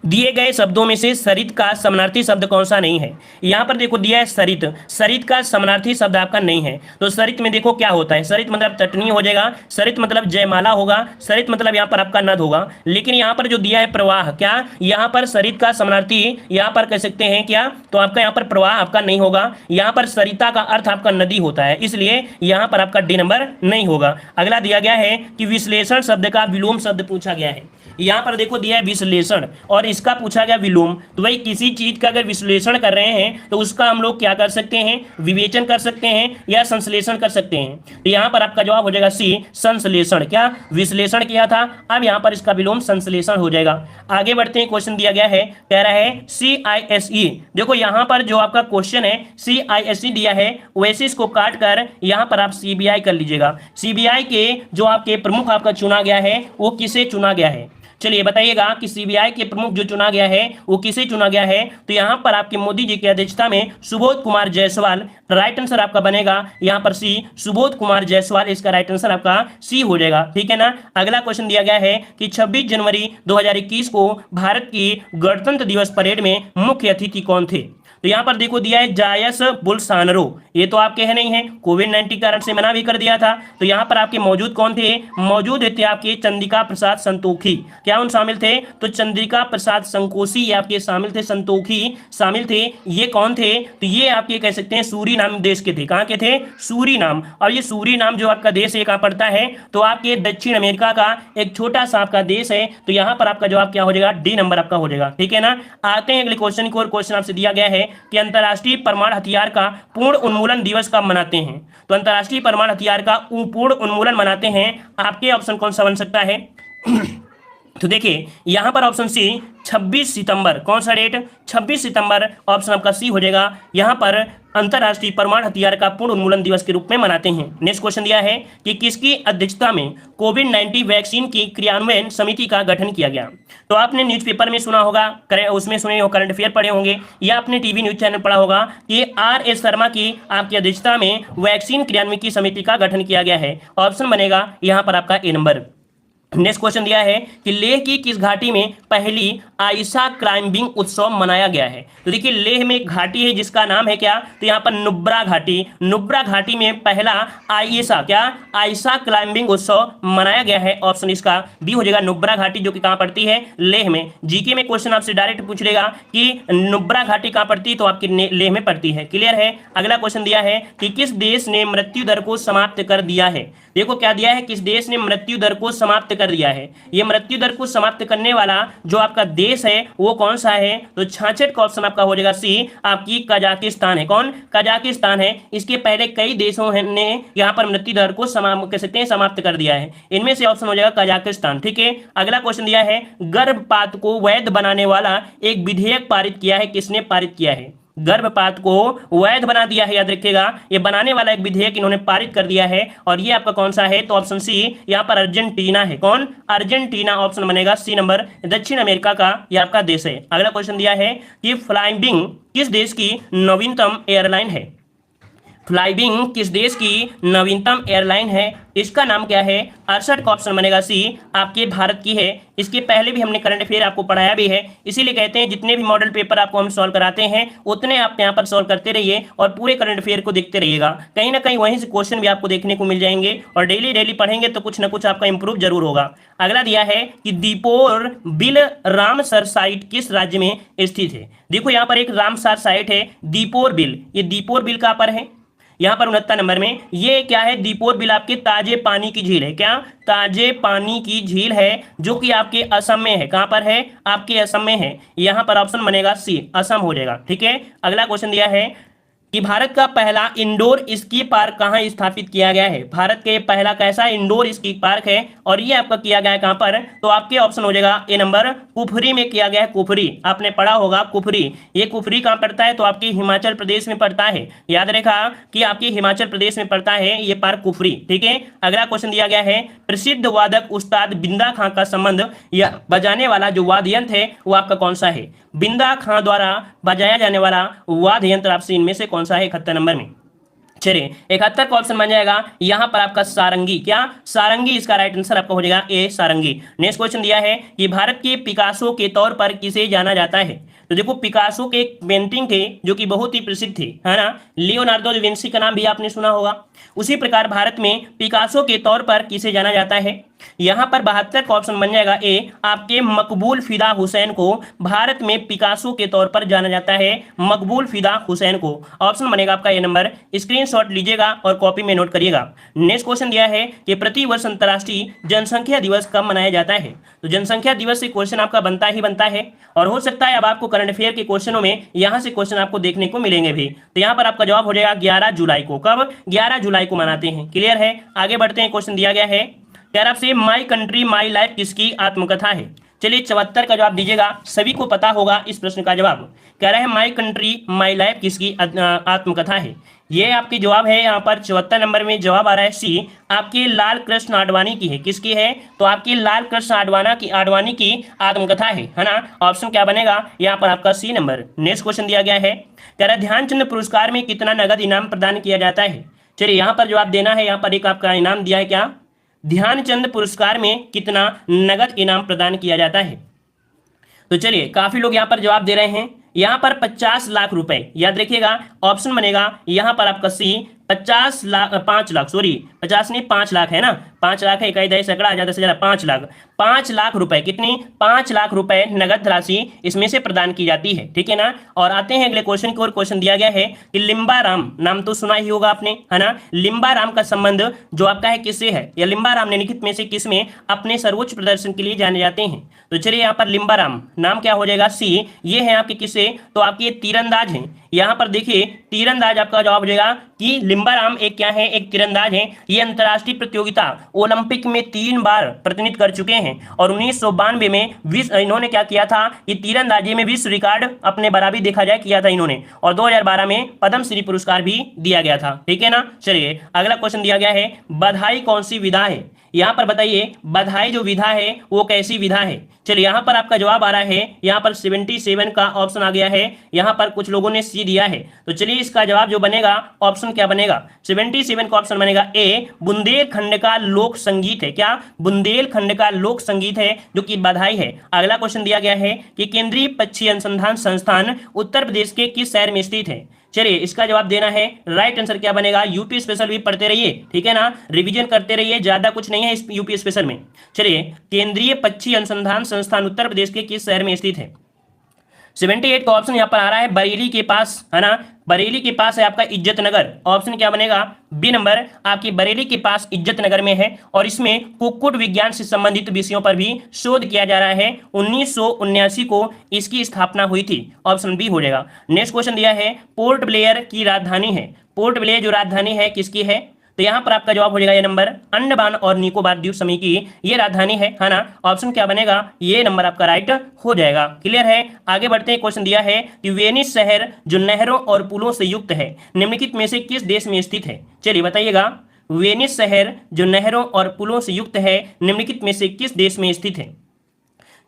दिए गए शब्दों में से सरित का समानार्थी शब्द कौन सा नहीं है? यहाँ पर देखो दिया है सरित, सरित का समानार्थी शब्द आपका नहीं है। तो सरित में देखो क्या होता है, सरित मतलब तटनी हो जाएगा, सरित मतलब जयमाला होगा, सरित मतलब यहाँ पर आपका नद होगा। लेकिन यहाँ पर जो दिया है प्रवाह, क्या यहाँ पर सरित का समानार्थी यहाँ पर कह सकते हैं क्या? तो आपका यहाँ पर प्रवाह आपका नहीं होगा, यहाँ पर सरिता का अर्थ आपका नदी होता है, इसलिए यहाँ पर आपका डी नंबर नहीं होगा। अगला दिया गया है कि विश्लेषण शब्द का विलोम शब्द पूछा गया है। यहाँ पर देखो दिया है विश्लेषण और इसका पूछा गया विलोम। तो भाई किसी चीज का अगर विश्लेषण कर रहे हैं तो उसका हम लोग क्या कर सकते हैं? विवेचन कर सकते हैं या संश्लेषण कर सकते हैं। तो यहाँ पर आपका जवाब हो जाएगा सी, संश्लेषण। क्या? विश्लेषण किया था, अब यहाँ पर इसका विलोम संश्लेषण हो जाएगा। आगे बढ़ते हैं, क्वेश्चन दिया गया है, कह रहा है CISE। देखो यहाँ पर जो आपका क्वेश्चन है CISE दिया है, वैसे इसको काट कर यहाँ पर आप CBI कर लीजिएगा। CBI के जो आपके प्रमुख आपका चुना गया है वो किसे चुना गया है? चलिए बताइएगा कि सीबीआई के प्रमुख जो चुना गया है वो किसे चुना गया है? तो यहाँ पर आपके मोदी जी की अध्यक्षता में सुबोध कुमार जायसवाल, राइट आंसर आपका बनेगा यहाँ पर सी, सुबोध कुमार जायसवाल, इसका राइट आंसर आपका सी हो जाएगा। ठीक है ना। अगला क्वेश्चन दिया गया है कि 26 जनवरी 2021 को भारत की गणतंत्र दिवस परेड में मुख्य अतिथि कौन थे? तो यहाँ पर देखो दिया है जायस बोल्सोनारो, ये तो आपके है नहीं है, कोविड-19 कारण से मना भी कर दिया था। तो यहाँ पर आपके मौजूद कौन थे? मौजूद थे आपके चंद्रिका प्रसाद संतोखी। क्या उन शामिल थे? तो चंद्रिका प्रसाद संकोशी ये आपके शामिल थे, संतोखी शामिल थे। ये कौन थे? तो ये आपके कह सकते हैं सूरीनाम देश के थे। कहाँ के थे? सूरीनाम। और ये सूरीनाम जो आपका देश है कहाँ पड़ता है? तो आपके दक्षिण अमेरिका का एक छोटा सा आपका देश है। तो यहाँ पर आपका जवाब क्या हो जाएगा? डी नंबर आपका हो जाएगा। ठीक है ना। आते हैं अगले क्वेश्चन को, और क्वेश्चन आपसे दिया गया है कि अंतरराष्ट्रीय परमाणु हथियार का पूर्ण उन्मूलन दिवस कब मनाते हैं? तो अंतरराष्ट्रीय परमाणु हथियार का पूर्ण उन्मूलन मनाते हैं, आपके ऑप्शन कौन सा बन सकता है? तो देखिए यहां पर ऑप्शन सी 26 सितंबर, कौन सा डेट? 26 सितंबर, ऑप्शन आपका सी हो जाएगा। यहां पर अंतरराष्ट्रीय परमाणु हथियार का पूर्ण उन्मूलन दिवस के रूप में मनाते हैं। नेक्स्ट क्वेश्चन दिया है कि किसकी अध्यक्षता में कोविड-19 वैक्सीन की क्रियान्वयन समिति का गठन किया गया? तो आपने न्यूज़पेपर में सुना होगा, उसमें सुने हो, करंट अफेयर पढ़े होंगे, या आपने टीवी न्यूज चैनल पढ़ा होगा कि RS शर्मा की आपकी अध्यक्षता में वैक्सीन क्रियान्वयन की समिति का गठन किया गया है। ऑप्शन बनेगा यहाँ पर आपका ए नंबर। नेक्स्ट क्वेश्चन दिया है कि लेह की किस घाटी में पहली आयशा क्लाइंबिंग उत्सव मनाया गया है? तो देखिए लेह में एक घाटी है जिसका नाम है क्या? तो यहाँ पर नुब्रा घाटी। नुब्रा घाटी में पहला आयशा क्या? आयशा क्लाइंबिंग उत्सव मनाया गया है। ऑप्शन इसका बी हो जाएगा, नुब्रा घाटी, जो कि कहाँ पड़ती है? लेह में। जीके में क्वेश्चन आपसे डायरेक्ट पूछ लेगा कि नुब्रा घाटी कहाँ पड़ती है, तो आपकी लेह में पड़ती है। क्लियर है। अगला क्वेश्चन दिया है कि किस देश ने मृत्यु दर को समाप्त कर दिया है? देखो क्या दिया है, किस देश ने मृत्यु दर को समाप्त कर दिया है। ये मृत्यु दर को समाप्त करने वाला जो आपका देश है वो कौन सा है? तो 66 का ऑप्शन आपका हो जाएगा सी, आपकी कजाकिस्तान है। कौन? कजाकिस्तान है। इसके पहले कई देशों ने यहाँ पर मृत्यु दर को कह सकते हैं समाप्त कर दिया है, इनमें से ऑप्शन हो जाएगा कजाकिस्तान। ठीक है। अगला क्वेश्चन दिया है गर्भपात को वैध बनाने वाला एक विधेयक पारित किया है, किसने पारित किया है? गर्भपात को वैध बना दिया है, याद रखिएगा, ये बनाने वाला एक विधेयक इन्होंने पारित कर दिया है, और ये आपका कौन सा है? तो ऑप्शन सी यहाँ पर अर्जेंटीना है। कौन? अर्जेंटीना, ऑप्शन बनेगा सी नंबर, दक्षिण अमेरिका का ये आपका देश है। अगला क्वेश्चन दिया है कि फ्लाइंग किस देश की नवीनतम एयरलाइन है? फ्लाइंग किस देश की नवीनतम एयरलाइन है? इसका नाम क्या है? 68 का ऑप्शन बनेगा सी, आपके भारत की है। इसके पहले भी हमने करंट अफेयर आपको पढ़ाया भी है, इसीलिए कहते हैं जितने भी मॉडल पेपर आपको हम सॉल्व कराते हैं उतने आप यहाँ पर सॉल्व करते रहिए और पूरे करंट अफेयर को देखते रहिएगा। कहीं ना कहीं वहीं से क्वेश्चन भी आपको देखने को मिल जाएंगे, और डेली पढ़ेंगे तो कुछ ना कुछ आपका इंप्रूव जरूर होगा। अगला दिया है कि दीपोर बिल रामसर साइट किस राज्य में स्थित है? देखो यहाँ पर एक रामसर साइट है, दीपोर बिल, ये दीपोर बिल कहाँ पर है? यहाँ पर 69 नंबर में ये क्या है, दीपोर बिल आपके ताजे पानी की झील है। क्या, ताजे पानी की झील है, जो कि आपके असम में है। कहां पर है, आपके असम में है। यहां पर ऑप्शन बनेगा सी, असम हो जाएगा। ठीक है, अगला क्वेश्चन दिया है कि भारत का पहला इंडोर स्की पार्क कहां स्थापित किया गया है। भारत के पहला कैसा इंडोर स्की पार्क है और ये आपका किया गया है कहां पर, तो आपके ऑप्शन हो जाएगा ए नंबर, कुफरी में किया गया है। कुफरी आपने पढ़ा होगा, कुफरी। ये कुफरी कहां पड़ता है, तो आपके हिमाचल प्रदेश में पड़ता है। याद रखा कि आपके हिमाचल प्रदेश में पड़ता है ये पार्क कुफरी। ठीक है, अगला क्वेश्चन दिया गया है, प्रसिद्ध वादक उस्ताद बिंदा खां का संबंध या बजाने वाला जो वाद्य यंत्र है वो आपका कौन सा है। बिंदा खां द्वारा बजाया जाने वाला वाद्य यंत्र आपसे इनमें से कौन सा है 71 नंबर में। चलिए 71 का ऑप्शन बन जाएगा यहां पर आपका सारंगी। क्या, सारंगी इसका राइट आंसर आपका हो जाएगा ए, सारंगी। नेक्स्ट क्वेश्चन दिया है कि भारत के पिकासो के तौर पर किसे जाना जाता है। तो देखो पिकासो के एक पेंटिंग थे जो कि बहुत ही प्रसिद्ध थे, है ना, लियोनार्डो दा विंसी का नाम भी आपने सुना होगा। उसी प्रकार भारत में पिकासो के तौर पर किसे जाना जाता है। यहां पर 72 का ऑप्शन बन जाएगा ए, आपके मकबूल फिदा हुसैन को भारत में पिकासो के तौर पर जाना जाता है। मकबूल फिदा हुसैन को ऑप्शन बनेगा आपका ए नंबर। स्क्रीनशॉट लीजिएगा और कॉपी में नोट करिएगा। नेक्स्ट क्वेश्चन दिया है कि प्रतिवर्ष अंतर्राष्ट्रीय जनसंख्या दिवस कब मनाया जाता है। तो जनसंख्या दिवस से क्वेश्चन आपका बनता ही बनता है और हो सकता है अब आपको करंट अफेयर के क्वेश्चनों में यहां से क्वेश्चन आपको देखने को मिलेंगे भी। तो यहां पर आपका जवाब हो जाएगा 11 जुलाई को। कब, 11 जुलाई को मनाते हैं। क्लियर है, आगे बढ़ते हैं। क्वेश्चन दिया गया है यार आपसे, माई कंट्री माई लाइफ किसकी आत्मकथा है। चलिए 74 का जवाब दीजिएगा, सभी को पता होगा इस प्रश्न का जवाब। कह रहा है माई कंट्री माई लाइफ किसकी आत्मकथा है। ये आपके जवाब है यहाँ पर 74 नंबर में जवाब आ रहा है सी, आपके लाल कृष्ण आडवाणी की है। किसकी है, तो आपकी लाल कृष्ण आडवाणी की आत्मकथा है ना। ऑप्शन क्या बनेगा यहाँ पर आपका सी नंबर। नेक्स्ट क्वेश्चन दिया गया है, कह रहा है ध्यानचंद पुरस्कार में कितना नगद इनाम प्रदान किया जाता है। चलिए यहाँ पर जवाब देना है। यहाँ पर एक आपका इनाम दिया है, क्या, ध्यानचंद पुरस्कार में कितना नगद इनाम प्रदान किया जाता है। तो चलिए काफी लोग यहां पर जवाब दे रहे हैं। यहां पर 50 लाख रुपए, याद रखिएगा ऑप्शन बनेगा यहां पर आपका सी, 50 लाख 5 लाख, सॉरी 50 नहीं 5 लाख है ना, 5 लाख है, इकाई दही सैकड़ा आ जाता है 5 लाख रुपए। कितनी, 5 लाख रुपए नगद राशि इसमें से प्रदान की जाती है। ठीक है ना। और आते हैं अगले क्वेश्चन की ओर। क्वेश्चन दिया गया है कि लिम्बाराम, नाम तो सुना ही होगा आपने, है ना। लिम्बाराम का संबंध जो आपका है किससे है, या लिम्बाराम निम्नलिखित में से किस में अपने सर्वोच्च प्रदर्शन के लिए जाने जाते हैं। तो चलिए यहाँ पर लिम्बाराम नाम क्या हो जाएगा सी, ये है आपके किससे, तो आपके तीरंदाज हैं। यहां पर देखिए तीरंदाज आपका जवाब हो जाएगा कि लिम्बाराम एक क्या है, एक तीरंदाज है। ये अंतर्राष्ट्रीय प्रतियोगिता ओलंपिक में 3 बार प्रतिनिधित्व कर चुके हैं और 1992 में विश्व इन्होंने क्या किया था, ये तीरंदाजी में विश्व रिकॉर्ड अपने बराबरी देखा जाए किया था इन्होंने, और 2012 में पद्मश्री पुरस्कार भी दिया गया था। ठीक है ना। चलिए अगला क्वेश्चन दिया गया है, बधाई कौन सी विधा है। यहां पर बताइए बधाई जो विधा है वो कैसी विधा है। चलिए यहां पर आपका जवाब आ रहा है, यहां पर 77 का ऑप्शन आ गया है। यहां पर कुछ लोगों ने सी दिया है, तो चलिए इसका जवाब जो बनेगा ऑप्शन क्या बनेगा, 77 का ऑप्शन बनेगा ए, बुंदेलखंड का लोक संगीत है। क्या, बुंदेलखंड का लोक संगीत है जो कि बधाई है। अगला क्वेश्चन दिया गया है कि केंद्रीय पक्षी अनुसंधान संस्थान उत्तर प्रदेश के किस शहर में स्थित है। चलिए इसका जवाब देना है, राइट आंसर क्या बनेगा, यूपी स्पेशल भी पढ़ते रहिए, ठीक है ना, रिवीजन करते रहिए, ज्यादा कुछ नहीं है इस यूपी स्पेशल में। चलिए केंद्रीय पक्षी अनुसंधान संस्थान उत्तर प्रदेश के किस शहर में स्थित है। 78 का ऑप्शन यहाँ पर आ रहा है बरेली के पास, है ना, बरेली के पास है आपका इज्जत नगर। ऑप्शन क्या बनेगा, बी नंबर, आपकी बरेली के पास इज्जत नगर में है और इसमें कुक्कुट विज्ञान से संबंधित विषयों पर भी शोध किया जा रहा है। 1979 को इसकी स्थापना हुई थी। ऑप्शन बी हो जाएगा। नेक्स्ट क्वेश्चन दिया है, पोर्ट ब्लेयर की राजधानी है। पोर्ट ब्लेयर जो राजधानी है किसकी है, तो यहां पर आपका जवाब हो जाएगा ये नंबर, अंडमान और निकोबार द्वीप समूह की ये राजधानी है ना। ऑप्शन क्या बनेगा, ये नंबर आपका राइट हो जाएगा। क्लियर है। आगे बढ़ते हैं। क्वेश्चन दिया है कि वेनिस शहर जो नहरों और पुलों से युक्त है निम्नलिखित में से किस देश में स्थित है। चलिए बताइएगा, वेनिस शहर जो नहरों और पुलों से युक्त है निम्नलिखित में से किस देश में स्थित है।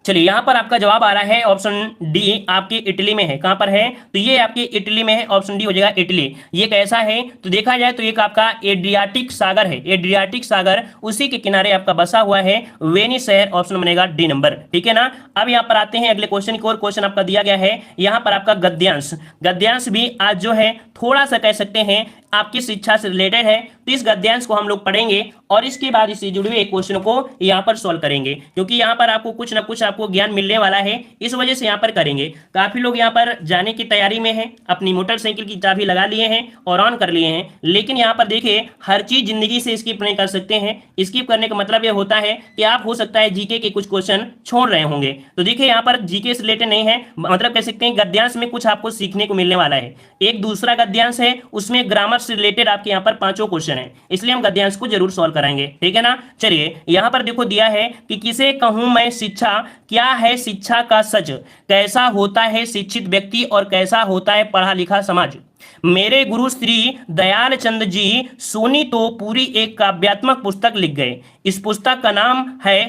चलिए यहां पर आपका जवाब आ रहा है ऑप्शन डी, आपकी इटली में है। कहां पर है, तो ये आपकी इटली में है। ऑप्शन डी हो जाएगा इटली। ये कैसा है, तो देखा जाए तो एक आपका एड्रियाटिक सागर है। एड्रियाटिक सागर उसी के किनारे आपका बसा हुआ है वेनिस शहर। ऑप्शन बनेगा डी नंबर, ठीक है ना। अब यहां पर आते हैं अगले क्वेश्चन की ओर। क्वेश्चन आपका दिया गया है यहां पर आपका गद्यांश। गद्यांश भी आज जो है थोड़ा सा कह सकते हैं आपकी शिक्षा से रिलेटेड है, तो इस गद्यांश को हम लोग पढ़ेंगे और इसके बाद इससे जुड़े हुए क्वेश्चन को यहाँ पर सॉल्व करेंगे, क्योंकि यहाँ पर आपको कुछ ना कुछ आपको ज्ञान मिलने वाला है, इस वजह से यहाँ पर करेंगे। काफी लोग यहाँ पर जाने की तैयारी में हैं, अपनी मोटरसाइकिल की चाबी लगा लिए हैं और ऑन कर लिए हैं, लेकिन यहाँ पर देखिए हर चीज जिंदगी से स्किप नहीं कर सकते हैं। स्किप करने का मतलब ये होता है कि आप हो सकता है जीके के कुछ क्वेश्चन छोड़ रहे होंगे। तो देखिए यहाँ पर जीके से रिलेटेड नहीं है, मतलब कह सकते हैं गद्यांश में कुछ आपको सीखने को मिलने वाला है। एक दूसरा गद्यांश है, उसमें ग्रामर से रिलेटेड आपके यहाँ पर 5 क्वेश्चन है, इसलिए हम गद्यांश को जरूर सॉल्व कराएंगे, ठीक है ना। चलिए यहाँ पर देखो दिया है कि किसे कहूं मैं शिक्षा, क्या है शिक्षा का सच, कैसा होता है शिक्षित व्यक्ति और कैसा होता है पढ़ा लिखा समाज। मेरे गुरु श्री दयाल चंद जी सोनी तो पूरी एक काव्यात्मक पुस्तक लिख गए। इस पुस्तक का नाम है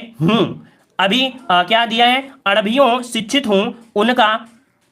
अभी क्या दिया है, अरबियों शिक्षित हूं। उनका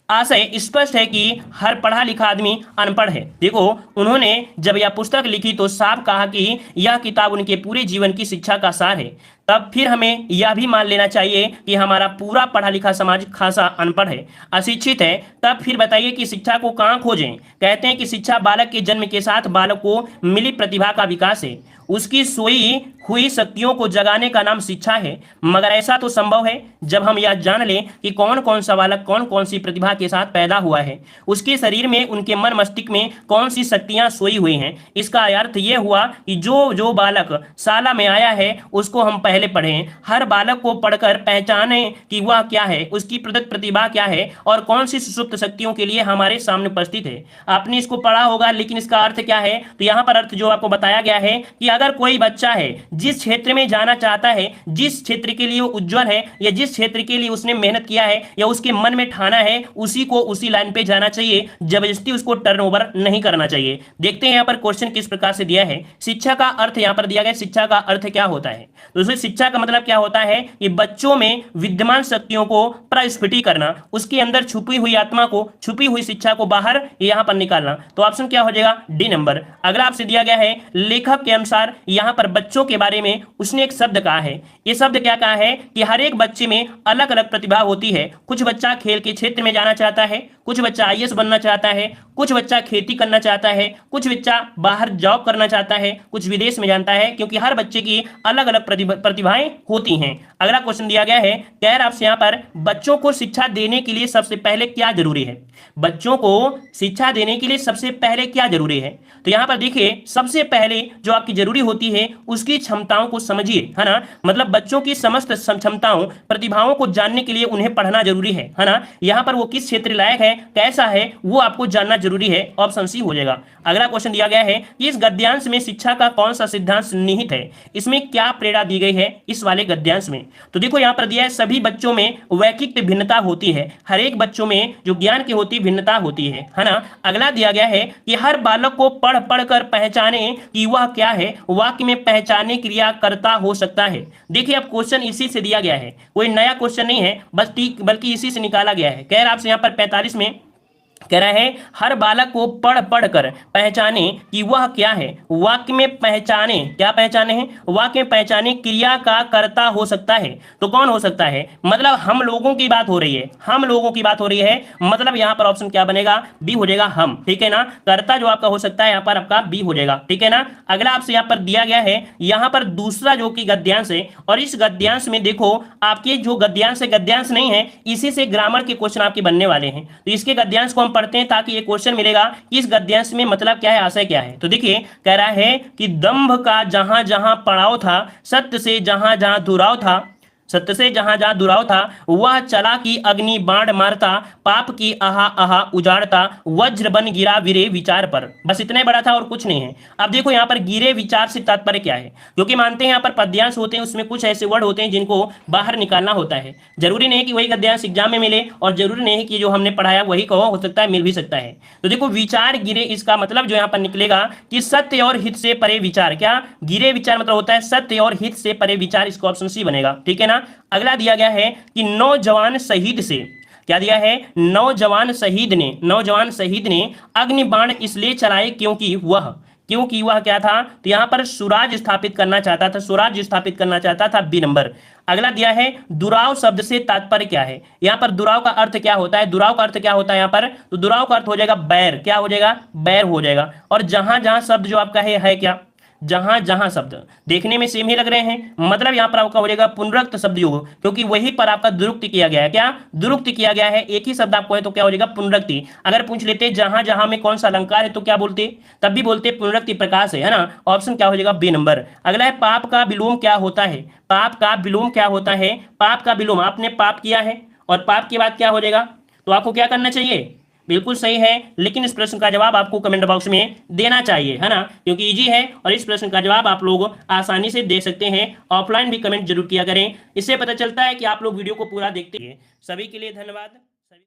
आशय स्पष्ट है कि हर पढ़ा लिखा आदमी अनपढ़ है। देखो उन्होंने जब यह पुस्तक लिखी तो साफ कहा कि यह किताब उनके पूरे जीवन की शिक्षा का सार है। तब फिर हमें यह भी मान लेना चाहिए कि हमारा पूरा पढ़ा लिखा समाज खासा अनपढ़ है, अशिक्षित है। तब फिर बताइए कि शिक्षा को कहाँ खोजें। कहते हैं कि शिक्षा बालक के जन्म के साथ बालक को मिली प्रतिभा का विकास है, उसकी सोई हुई शक्तियों को जगाने का नाम शिक्षा है। मगर ऐसा तो संभव है जब हम यह जान लें कि कौन कौन सा बालक कौन कौन सी प्रतिभा के साथ पैदा हुआ है, उसके शरीर में उनके मन मस्तिष्क में कौन सी शक्तियां सोई हुई हैं। इसका अर्थ यह हुआ कि जो बालक शाला में आया है उसको हम पहले पढ़ें, हर बालक को पढ़कर पहचाने कि वह क्या है, उसकी प्रदत्त प्रतिभा क्या है और कौन सी सुषुप्त शक्तियों के लिए हमारे सामने उपस्थित है। आपने इसको पढ़ा होगा, लेकिन इसका अर्थ क्या है, तो यहाँ पर अर्थ जो आपको बताया गया है कि अगर कोई बच्चा है जिस क्षेत्र में जाना चाहता है, जिस क्षेत्र के लिए वो उज्जवल है या जिस क्षेत्र के लिए उसने मेहनत किया है या उसके मन में ठाना है, उसी को उसी लाइन पे जाना चाहिए, जबरदस्ती उसको टर्नओवर नहीं करना चाहिए। देखते हैं यहाँ पर क्वेश्चन किस प्रकार से दिया है। शिक्षा का अर्थ यहाँ पर दिया गया, शिक्षा का अर्थ क्या होता है। तो शिक्षा का मतलब क्या होता है कि बच्चों में विद्यमान शक्तियों को प्रस्फुटित करना, उसके अंदर छुपी हुई आत्मा को, छुपी हुई शिक्षा को बाहर यहाँ पर निकालना। तो ऑप्शन क्या हो जाएगा, डी नंबर। अगला आपसे दिया गया है लेखक के अनुसार यहाँ पर बच्चों के बारे में उसने एक शब्द कहा है। ये शब्द क्या कहा है कि हर एक बच्चे में अलग अलग प्रतिभा होती है। कुछ बच्चा खेल के क्षेत्र में जाना चाहता है, कुछ बच्चा आईएएस बनना चाहता है, कुछ बच्चा खेती करना चाहता है, कुछ बच्चा बाहर जॉब करना चाहता है, कुछ विदेश में जानता है, क्योंकि हर बच्चे की अलग अलग प्रतिभाएं होती हैं। अगला क्वेश्चन दिया गया है, कह रहा आपसे यहाँ पर बच्चों को शिक्षा देने के लिए सबसे पहले क्या जरूरी है। बच्चों को शिक्षा देने के लिए सबसे पहले क्या जरूरी है, तो यहाँ पर देखिए सबसे पहले जो आपकी जरूरी होती है उसकी क्षमताओं को समझिए, है ना। मतलब बच्चों की समस्त क्षमताओं प्रतिभाओं को जानने के लिए उन्हें पढ़ना जरूरी है ना। यहाँ पर वो किस क्षेत्र लायक है, कैसा है, वो आपको जानना जरूरी है। ऑप्शन सी हो जाएगा। अगला क्वेश्चन दिया गया है कि इस गद्यांश में शिक्षा का कौन सा सिद्धांत निहित है, इसमें क्या प्रेरणा दी गई है इस वाले गद्यांश में। तो देखो यहाँ पर दिया है सभी बच्चों में व्यक्तित्व भिन्नता होती है, हर एक बच्चों में जो ज्ञान की होती भिन्नता होती है ना। अगला दिया गया है कि हर बालक को पढ़ पढ़ कर पहचाने कि वह क्या है, वाक्य में पहचाने क्रिया करता हो सकता है। देखिए अब क्वेश्चन इसी से दिया गया है, कोई नया क्वेश्चन नहीं है, बस बल्कि इसी से निकाला गया है। कह रहा आपसे यहाँ पर 45 में कह रहा है हर बालक को पढ़ पढ़ कर पहचाने कि वह क्या है, वाक्य में पहचाने, क्या पहचाने हैं, वाक्य में पहचाने क्रिया का कर्ता हो सकता है। तो कौन हो सकता है, मतलब हम लोगों की बात हो रही है, हम लोगों की बात हो रही है, मतलब यहाँ पर ऑप्शन क्या बनेगा, बी हो जाएगा हम, ठीक है ना। कर्ता जो आपका हो सकता है यहाँ पर आपका बी हो जाएगा, ठीक है ना। अगला आपसे यहाँ पर दिया गया है यहाँ पर दूसरा जो कि गद्यांश है, और इस गद्यांश में देखो आपके जो गद्यांश है, गद्यांश नहीं है, इसी से ग्रामर के क्वेश्चन आपके बनने वाले हैं। तो इसके गद्यांश को हम पढ़ते हैं ताकि ये क्वेश्चन मिलेगा कि इस गद्यांश में मतलब क्या है, आशय क्या है। तो देखिए कह रहा है कि दंभ का जहां जहां पड़ाव था, सत्य से जहां जहां दुराव था, सत्य से जहां जहां दुराव था, वह चला की अग्नि बाण मारता, पाप की आहा आहा उजाड़ता, वज्र बन गिरा वीरे विचार पर। बस इतना ही बड़ा था और कुछ नहीं है। अब देखो यहाँ पर गिरे विचार से तात्पर्य क्या है, क्योंकि मानते हैं यहाँ पर पद्यांश होते हैं, उसमें कुछ ऐसे वर्ड होते हैं जिनको बाहर निकालना होता है। जरूरी नहीं कि वही गद्यांश एग्जाम में मिले और जरूरी नहीं कि जो हमने पढ़ाया वही कहो, हो सकता है मिल भी सकता है। तो देखो विचार गिरे, इसका मतलब जो यहाँ पर निकलेगा कि सत्य और हित से परे विचार। क्या गिरे विचार मतलब होता है सत्य और हित से परे विचार, इसका ऑप्शन सी बनेगा, ठीक है ना। अगला दिया गया है कि नौजवान शहीद से, क्या दिया है, नौजवान शहीद ने अग्नि बाण इसलिए चलाए क्योंकि वह क्या था, तो यहां पर स्वराज स्थापित करना चाहता था, स्वराज स्थापित करना चाहता था, बी नंबर। अगला दिया है दुराव शब्द से तात्पर्य क्या है। यहां पर दुराव का अर्थ क्या होता है, दुराव का अर्थ क्या होता है यहां पर, तो दुराव का अर्थ हो जाएगा बैर, क्या हो जाएगा, बैर हो जाएगा। और जहां जहां शब्द जो आपका है क्या, जहां जहां शब्द देखने में सेम ही लग रहे हैं, मतलब यहां पर आपका हो जाएगा पुनरुक्त शब्द योग, क्योंकि वहीं पर आपका दुरुक्ति किया गया है, क्या दुरुक्ति किया गया है, एक ही शब्द आपको है तो क्या हो जाएगा पुनरुक्ति। अगर पूछ लेते जहां जहां में कौन सा अलंकार है तो क्या बोलते, तब भी बोलते पुनरुक्ति प्रकाश है ना। ऑप्शन क्या हो जाएगा बी नंबर। अगला है पाप का विलोम क्या होता है, पाप का विलोम क्या होता है, पाप का विलोम, आपने पाप किया है और पाप के बाद क्या हो जाएगा, तो आपको क्या करना चाहिए, बिल्कुल सही है, लेकिन इस प्रश्न का जवाब आपको कमेंट बॉक्स में देना चाहिए, है ना, क्योंकि इजी है और इस प्रश्न का जवाब आप लोग आसानी से दे सकते हैं। ऑफलाइन भी कमेंट जरूर किया करें, इससे पता चलता है कि आप लोग वीडियो को पूरा देखते हैं। सभी के लिए धन्यवाद।